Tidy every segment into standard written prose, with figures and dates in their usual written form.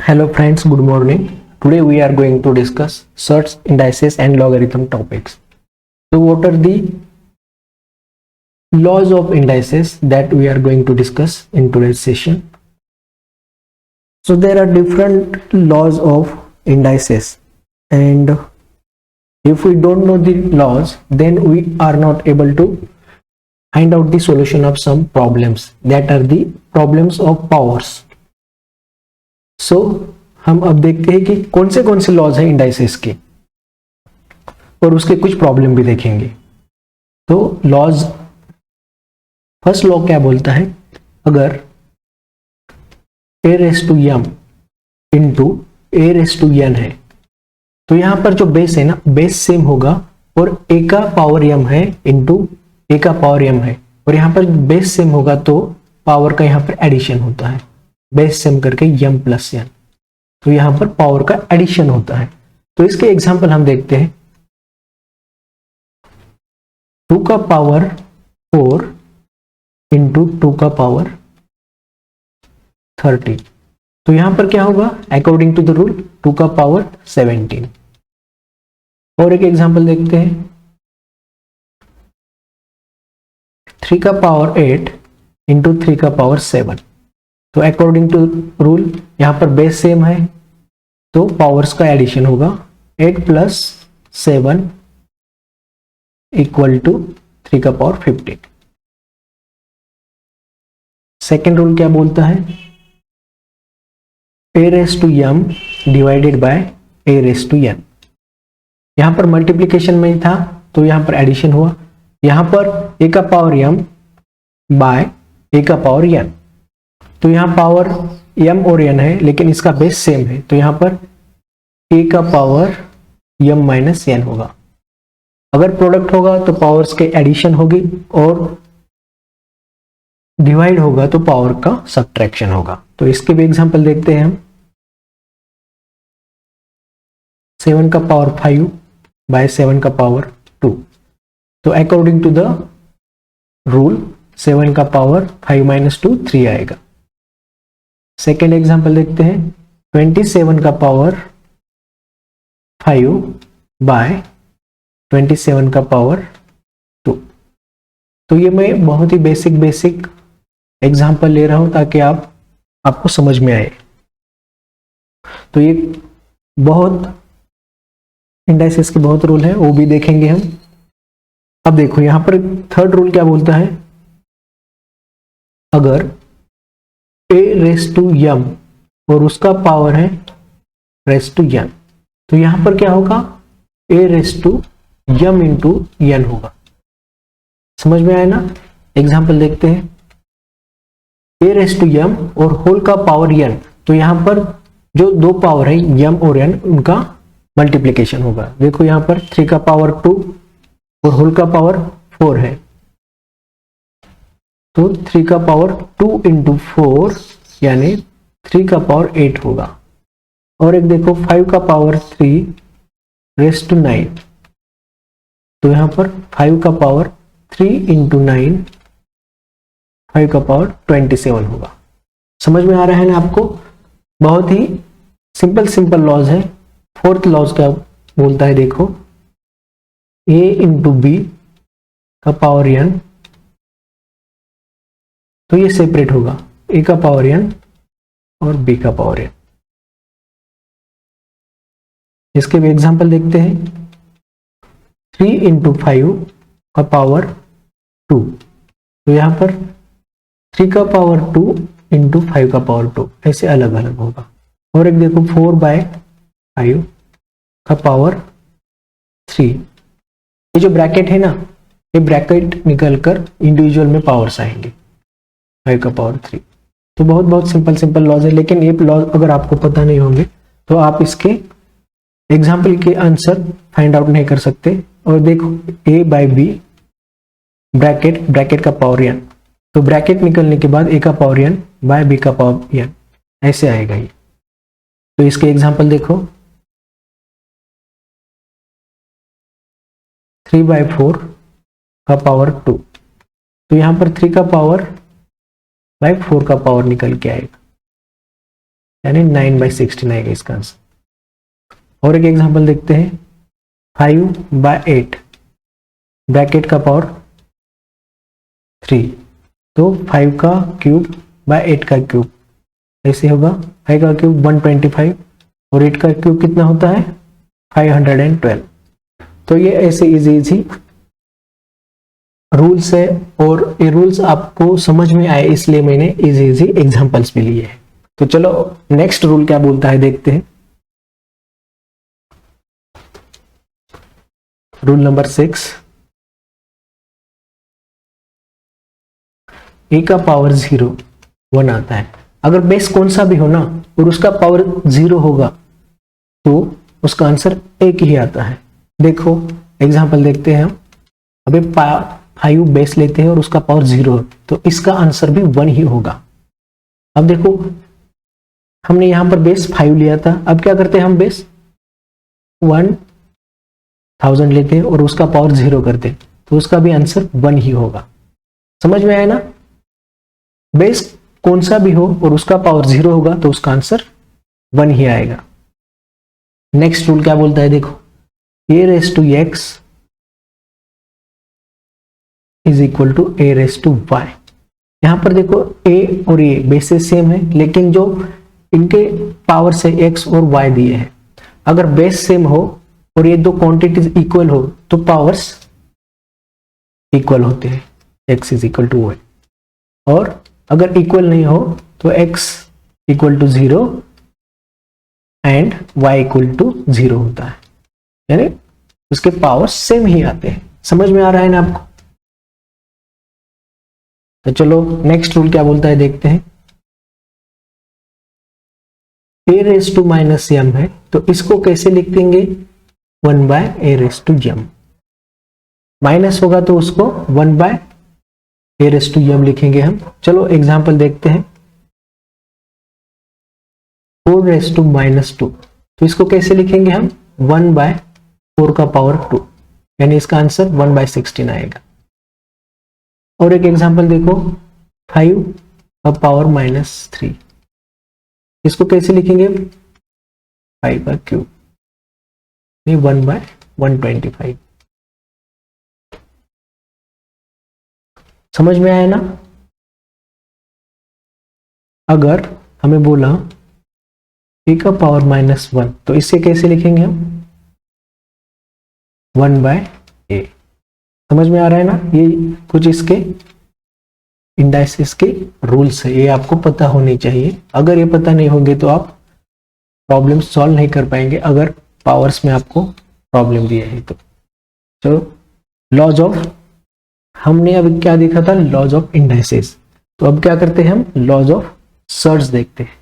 Hello friends, good morning. Today we are going to discuss search, indices and logarithm topics. So what are the laws of indices that we are going to discuss in today's session? So there are different laws of indices, and if we don't know the laws, then we are not able to find out the solution of some problems that are the problems of powers. So हम अब देखते हैं कि कौन से laws हैं indices के और उसके कुछ प्रॉब्लम भी देखेंगे। तो लॉज, फर्स्ट लॉ क्या बोलता है, अगर a race to m into a race to n है तो यहां पर जो बेस है ना, बेस सेम होगा और a का पावर m है इंटू a का पावर m है, और यहां पर बेस सेम होगा तो पावर का यहां पर एडिशन होता है, बेस सेम करके m प्लस n, तो यहां पर पावर का एडिशन होता है। तो इसके एग्जांपल हम देखते हैं, 2 का पावर 4 इंटू 2 का पावर 30, तो यहां पर क्या होगा, अकॉर्डिंग टू द रूल 2 का पावर 17। और एक एग्जांपल देखते हैं, 3 का पावर 8 इंटू 3 का पावर 7, तो अकॉर्डिंग टू रूल यहां पर बेस सेम है तो पावर्स का एडिशन होगा, 8 प्लस 7 इक्वल टू 3 का पावर 15। सेकेंड रूल क्या बोलता है, a race to m divided by a race to n। यहां पर मल्टीप्लीकेशन में था तो यहां पर एडिशन हुआ, यहां पर a का पावर m बाय a का पावर n, तो यहां पावर m और n है लेकिन इसका बेस सेम है तो यहां पर a का पावर m माइनस n होगा। अगर प्रोडक्ट होगा तो पावर्स के एडिशन होगी और डिवाइड होगा तो पावर का सब्ट्रैक्शन होगा। तो इसके भी एग्जांपल देखते हैं हम, 7 का पावर 5 बाय 7 का पावर 2, तो अकॉर्डिंग टू द रूल 7 का पावर 5 माइनस 2 3 आएगा। सेकेंड एग्जांपल देखते हैं, 27 का पावर 5 बाय 27 का पावर 2, तो ये मैं बहुत ही बेसिक एग्जांपल ले रहा हूं ताकि आपको समझ में आए। तो ये बहुत इंडाइसेस के बहुत रूल है, वो भी देखेंगे हम। अब देखो यहां पर थर्ड रूल क्या बोलता है, अगर a रेस टू m और उसका पावर है रेस टू n, तो यहां पर क्या होगा, a race to m into n होगा। समझ में आया ना? एग्जांपल देखते हैं, a रेस टू m और होल का पावर n, तो यहां पर जो दो पावर है m और n उनका मल्टीप्लीकेशन होगा। देखो यहां पर 3 का पावर 2 और होल का पावर 4 है, तो 3 का पावर 2 इंटू 4 यानी 3 का पावर 8 होगा। और एक देखो 5 का पावर 3 रेस टू 9, तो यहां पर 5 का पावर 3 इंटू 9 5 का पावर 27 होगा। समझ में आ रहा है ना आपको? बहुत ही सिंपल लॉज है। फोर्थ लॉज क्या बोलता है, देखो a इंटू बी का पावर n, तो ये सेपरेट होगा, a का पावर n और b का पावर n। इसके भी एग्जांपल देखते हैं, 3 इंटू 5 का पावर 2, तो यहां पर 3 का पावर 2 इंटू 5 का पावर 2, ऐसे अलग अलग होगा। और एक देखो 4 बाय 5 का पावर 3, ये जो ब्रैकेट है ना, ये ब्रैकेट निकलकर इंडिविजुअल में पावर्स आएंगे, 5 का पावर 3। तो बहुत सिंपल लॉज है, लेकिन ये लॉज अगर आपको पता नहीं होंगे तो आप इसके एग्जाम्पल के आंसर फाइंड आउट नहीं कर सकते। और देखो a बाय बी ब्रैकेट का पावर n, तो ब्रैकेट निकलने के बाद a का पावर n बाय b का पावर n ऐसे आएगा ये। तो इसके एग्जाम्पल देखो, 3 बाय 4 का पावर 2, तो यहां पर 3 का पावर बाय 4 का पावर निकल के आएगा। यानी 9/16 आएगा इसका आंसर। और एक एग्जांपल देखते हैं, 5/8 ब्रैकेट का पावर 3, तो 5 का क्यूब बाय 8 का क्यूब ऐसे होगा। 5 का क्यूब 125 और 8 का क्यूब कितना होता है 512। तो ये ऐसे इजी रूल्स है, और ये रूल्स आपको समझ में आए इसलिए मैंने इजी एग्जांपल्स भी लिए हैं। तो चलो नेक्स्ट रूल क्या बोलता है देखते हैं। रूल नंबर 6, ए का पावर 0 1 आता है। अगर बेस कौन सा भी हो ना और उसका पावर 0 होगा तो उसका आंसर एक ही आता है। देखो एग्जांपल देखते हैं हम। अभी 5 बेस लेते हैं और उसका पावर 0 है तो इसका आंसर भी 1 ही होगा। अब देखो हमने यहां पर बेस 5 लिया था, अब क्या करते हैं हम बेस 1000 लेते हैं और उसका पावर 0 करते हैं तो उसका भी आंसर 1 ही होगा। समझ में आया ना? बेस कौन सा भी हो और उसका पावर 0 होगा तो उसका आंसर 1 ही आएगा। नेक्स्ट रूल क्या बोलता है देखो, a raised to x is equal to a raised to y। यहां पर देखो a और a बेसेस सेम है, लेकिन जो इनके पावर से x और y दिए हैं, अगर बेस सेम हो और ये दो क्वांटिटीज इक्वल हो तो पावर्स इक्वल होते हैं, x is equal to y। और अगर इक्वल नहीं हो तो x equal to 0 and y equal to 0 होता है, यानी उसके पावर सेम ही आते हैं। समझ में आ रहा है ना आपको? तो चलो नेक्स्ट रूल क्या बोलता है देखते हैं। a रेस टू माइनस m है तो इसको कैसे लिख देंगे 1/a race to m। Minus होगा तो उसको 1/a रेस टू m लिखेंगे हम। चलो एग्जांपल देखते हैं, 4 रेस टू माइनस 2 तो इसको कैसे लिखेंगे हम 1/4 का पावर 2, यानी इसका आंसर 1/16 आएगा। और एक एग्जांपल देखो, 5 का पावर -3 इसको कैसे लिखेंगे 5 का क्यूब, 1/125। समझ में आया ना? अगर हमें बोला a का पावर -1 तो इसे कैसे लिखेंगे हम 1/a। समझ में आ रहा है ना? ये कुछ इसके इंडाइसेस के रूल्स है, ये आपको पता होने चाहिए। अगर ये पता नहीं होंगे तो आप प्रॉब्लम सॉल्व नहीं कर पाएंगे, अगर पावर्स में आपको प्रॉब्लम दिए है तो। चलो लॉज ऑफ, हमने अब क्या देखा था लॉज ऑफ इंडाइसेस, तो अब क्या करते हैं हम लॉज ऑफ सर्च देखते हैं।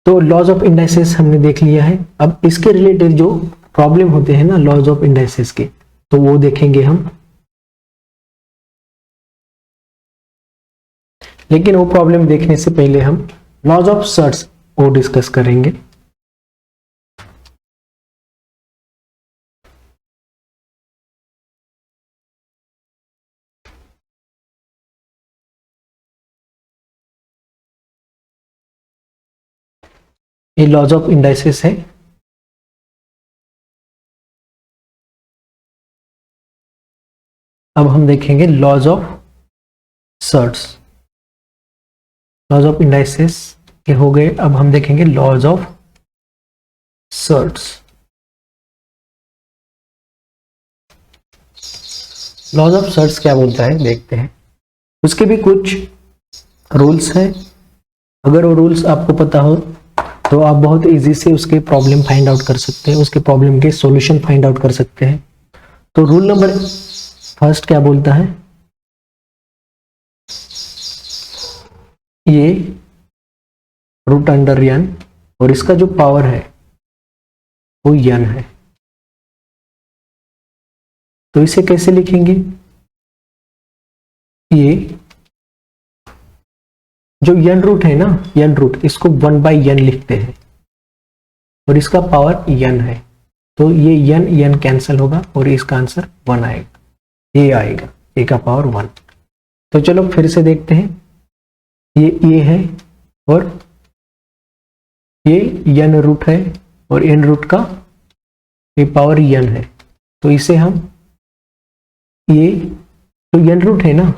तो लॉज ऑफ इंडाइसेस हमने देख लिया है, अब इसके रिलेटेड जो प्रॉब्लम होते हैं ना लॉज ऑफ इंडाइसेस के, तो वो देखेंगे हम। लेकिन वो प्रॉब्लम देखने से पहले हम लॉज ऑफ सर्च वो डिस्कस करेंगे। ये लॉज ऑफ इंडाइसेस है। अब हम देखेंगे laws of surds. Laws of indices ये हो गए, अब हम देखेंगे laws of surds. Laws of surds क्या बोलता है देखते हैं। उसके भी कुछ रूल्स हैं, अगर वो रूल्स आपको पता हो तो आप बहुत इजी से उसके प्रॉब्लम फाइंड आउट कर सकते हैं, उसके प्रॉब्लम के सॉल्यूशन फाइंड आउट कर सकते हैं। तो रूल नंबर फर्स्ट क्या बोलता है, ये रूट अंडर n और इसका जो पावर है वो n है, तो इसे कैसे लिखेंगे, ये जो n रूट है ना n रूट, इसको 1/n लिखते हैं और इसका पावर n है, तो ये n कैंसिल होगा और इसका आंसर 1 आएगा, ये आएगा a का पावर 1। तो चलो फिर से देखते हैं, ये a है और ये n रूट है और n रूट का ये पावर n है, तो इसे हम ये तो n रूट है ना,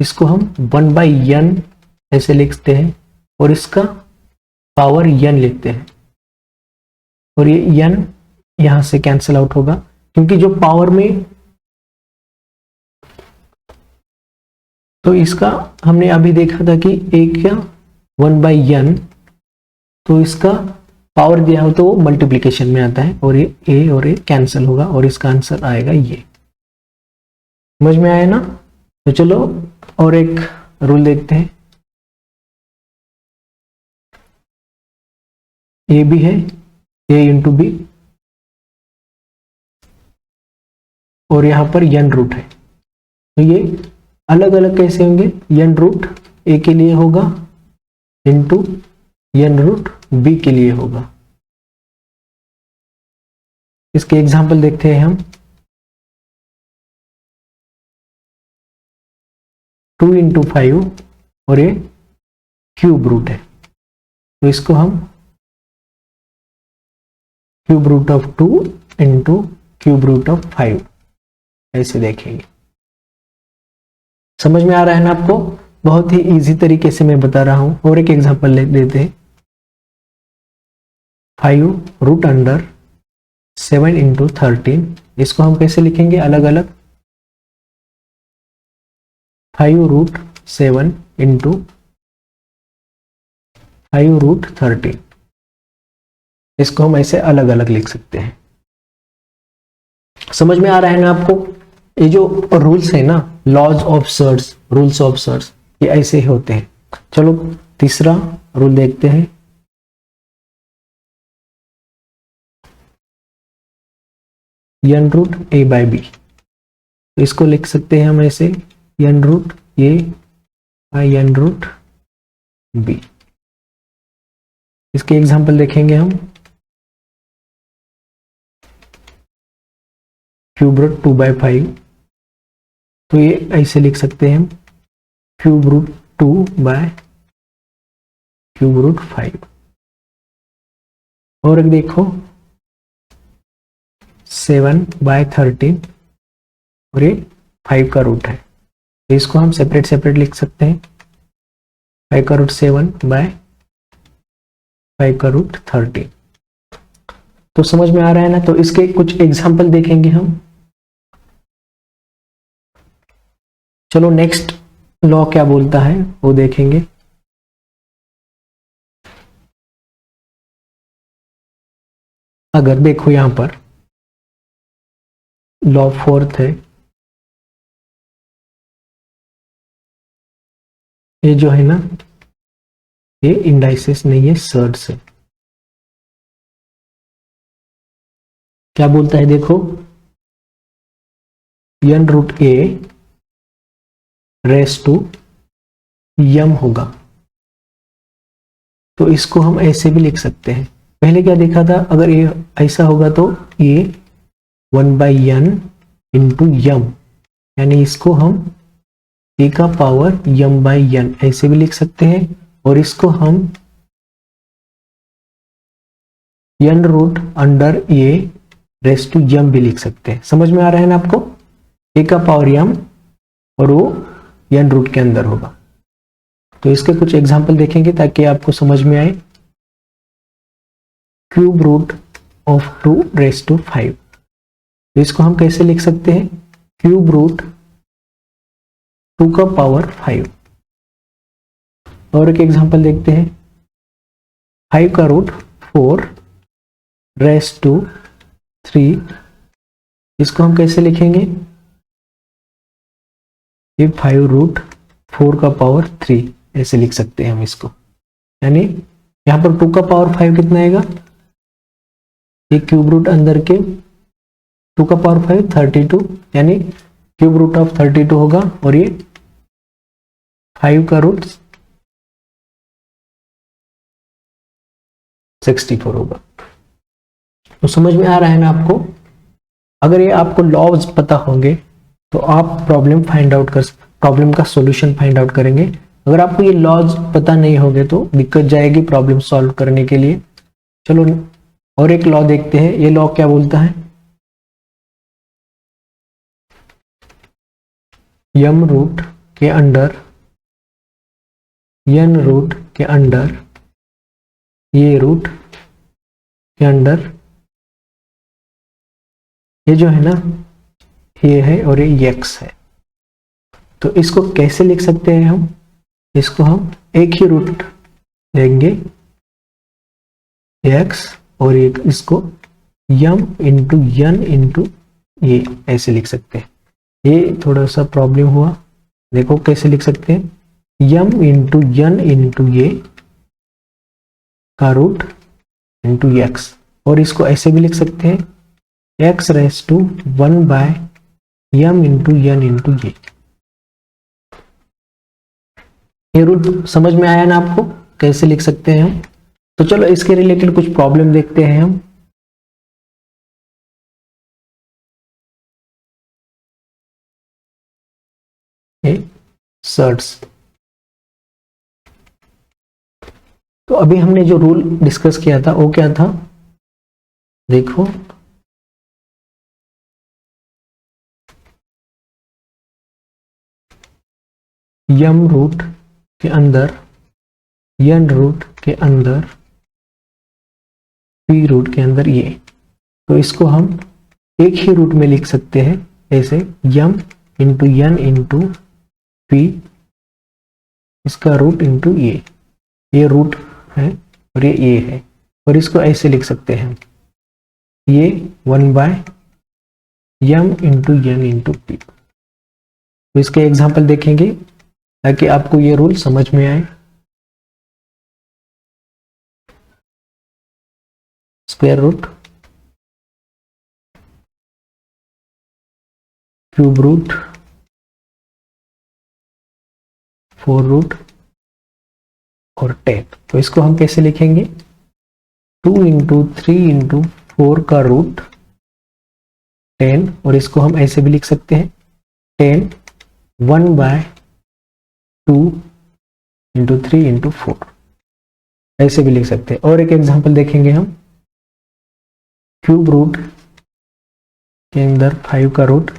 इसको हम 1/n ऐसे लिखते हैं और इसका पावर n लिखते हैं, और ये n यहां से कैंसिल आउट होगा क्योंकि जो पावर में, तो इसका हमने अभी देखा था कि एक क्या 1/n, तो इसका पावर दिया हो तो वो मल्टीप्लिकेशन में आता है और ये a और a कैंसिल होगा और इसका आंसर आएगा ये। समझ में आया ना? तो चलो और एक रूल देखते हैं। ए भी है, a इंटू बी, और यहां पर n रूट है, तो ये अलग अलग कैसे होंगे? n रूट a के लिए होगा इंटू n रूट b के लिए होगा। इसके एग्जाम्पल देखते हैं हम। 2 इंटू 5 और ये क्यूब रूट है, तो इसको हम cube root of 2 into cube root of 5 ऐसे देखेंगे। समझ में आ रहा है ना आपको? बहुत ही इजी तरीके से मैं बता रहा हूं। और एक एग्जांपल ले देते हैं। 5 रूट अंडर 7 इंटू 13, इसको हम कैसे लिखेंगे अलग अलग? 5 रूट 7 इंटू 5 रूट 13, इसको हम ऐसे अलग अलग लिख सकते हैं। समझ में आ रहा है ना आपको? ये जो रूल्स है ना, laws of surds, rules of surds, ये ऐसे ही होते हैं। चलो तीसरा रूल देखते हैं। n root a by B, तो इसको लिख सकते हैं हम ऐसे n root a by n root b। इसके एग्जांपल देखेंगे हम। क्यूब रूट 2/5, तो ये ऐसे लिख सकते हैं हम cube root 2 by cube root 5। और एक देखो 7/13 और ये 5 का रूट है, तो इसको हम सेपरेट सेपरेट लिख सकते हैं। 5 का रूट 7 बाय 5 का रूट 13। तो समझ में आ रहा है ना? तो इसके कुछ एग्जाम्पल देखेंगे हम। चलो नेक्स्ट लॉ क्या बोलता है वो देखेंगे। अगर देखो यहां पर लॉ फोर्थ है, ये जो है ना, ये इंडाइसेस नहीं है, सर्ट्स है। क्या बोलता है देखो, n root a race to m होगा, तो इसको हम ऐसे भी लिख सकते हैं। पहले क्या देखा था, अगर ये ऐसा होगा तो ये 1/n इंटू m, यानी इसको हम a का पावर m/n ऐसे भी लिख सकते हैं, और इसको हम n root under a race to m भी लिख सकते हैं। समझ में आ रहा है ना आपको? a का पावर m और वो n रूट के अंदर होगा। तो इसके कुछ एग्जांपल देखेंगे ताकि आपको समझ में आए। Cube root of 2 raise to 5, तो इसको हम कैसे लिख सकते हैं? क्यूब रूट 2 का पावर 5। और एक एग्जांपल देखते हैं। 5 का रूट 4 रेस टू 3, इसको हम कैसे लिखेंगे? ये 5 रूट 4 का पावर 3 ऐसे लिख सकते हैं हम इसको। यानी यहां पर 2 का पावर 5 कितना आएगा? ये क्यूब रूट अंदर के 2 का पावर 5 32, यानी क्यूब रूट ऑफ 32 होगा, और ये 5 का रूट 64 होगा। तो समझ में आ रहा है ना आपको? अगर ये आपको लॉज पता होंगे तो आप प्रॉब्लम का सॉल्यूशन फाइंड आउट करेंगे। अगर आपको ये लॉज पता नहीं होंगे तो दिक्कत जाएगी प्रॉब्लम सॉल्व करने के लिए। चलो और एक लॉ देखते हैं। ये लॉ क्या बोलता है, यम रूट के अंडर एन रूट के अंडर ये रूट के अंडर ये जो है ना ये है और ये x है। तो इसको कैसे लिख सकते हैं हम, इसको हम एक ही रूट लेंगे x और एक इसको यम इंटू यन इंटू ये ऐसे लिख सकते हैं। ये थोड़ा सा प्रॉब्लम हुआ, देखो कैसे लिख सकते हैं, यम इंटू यन इंटू ये का रूट इंटू x, और इसको ऐसे भी लिख सकते हैं x raise to 1 by M into N into ये रूट समझ में आया ना आपको कैसे लिख सकते हैं हम। तो चलो इसके रिलेटेड कुछ प्रॉब्लम देखते हैं हम। सर्ट्स, तो अभी हमने जो रूल डिस्कस किया था वो क्या था, देखो यम रूट के अंदर यन रूट के अंदर पी रूट के अंदर ये, तो इसको हम एक ही रूट में लिख सकते हैं ऐसे, यम इंटू यन इंटू पी इसका रूट इंटू ये रूट है और ये है, और इसको ऐसे लिख सकते हैं ये 1 by M into N into P. तो इसके एग्जाम्पल देखेंगे ताकि आपको ये रूल समझ में आए। Square root, cube root, 4 root और 10। तो इसको हम कैसे लिखेंगे, 2 इंटू 3 इंटू 4 का रूट 10, और इसको हम ऐसे भी लिख सकते हैं 10 1 बाय 2 इंटू 3 इंटू 4, ऐसे भी लिख सकते हैं। और एक एग्जांपल देखेंगे हम, क्यूब रूट के अंदर 5 का रूट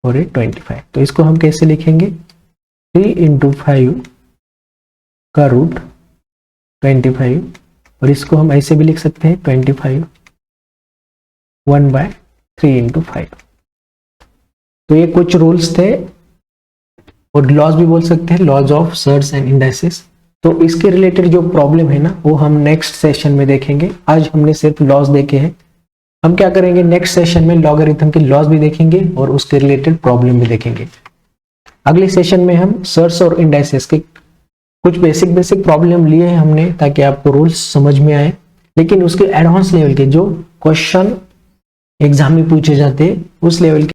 और ये 25। तो इसको हम कैसे लिखेंगे, 3 इंटू 5 का रूट 25, और इसको हम ऐसे भी लिख सकते हैं 25 1 बाय 3 इंटू 5। तो ये कुछ रूल्स थे और लॉज भी बोल सकते हैं, laws of surds and indices. तो इसके रिलेटेड जो प्रॉब्लम है ना वो हम नेक्स्ट सेशन में देखेंगे। आज हमने सिर्फ लॉज देखे हैं, हम क्या करेंगे नेक्स्ट सेशन में लॉगरिथम के लॉज भी देखेंगे और उसके रिलेटेड प्रॉब्लम भी देखेंगे। अगले सेशन में हम सर्ट्स और इंडाइसेस के कुछ बेसिक प्रॉब्लम लिए हैं हमने ताकि आपको रूल्स समझ में आए, लेकिन उसके एडवांस लेवल के जो क्वेश्चन एग्जाम में पूछे जाते हैं उस लेवल के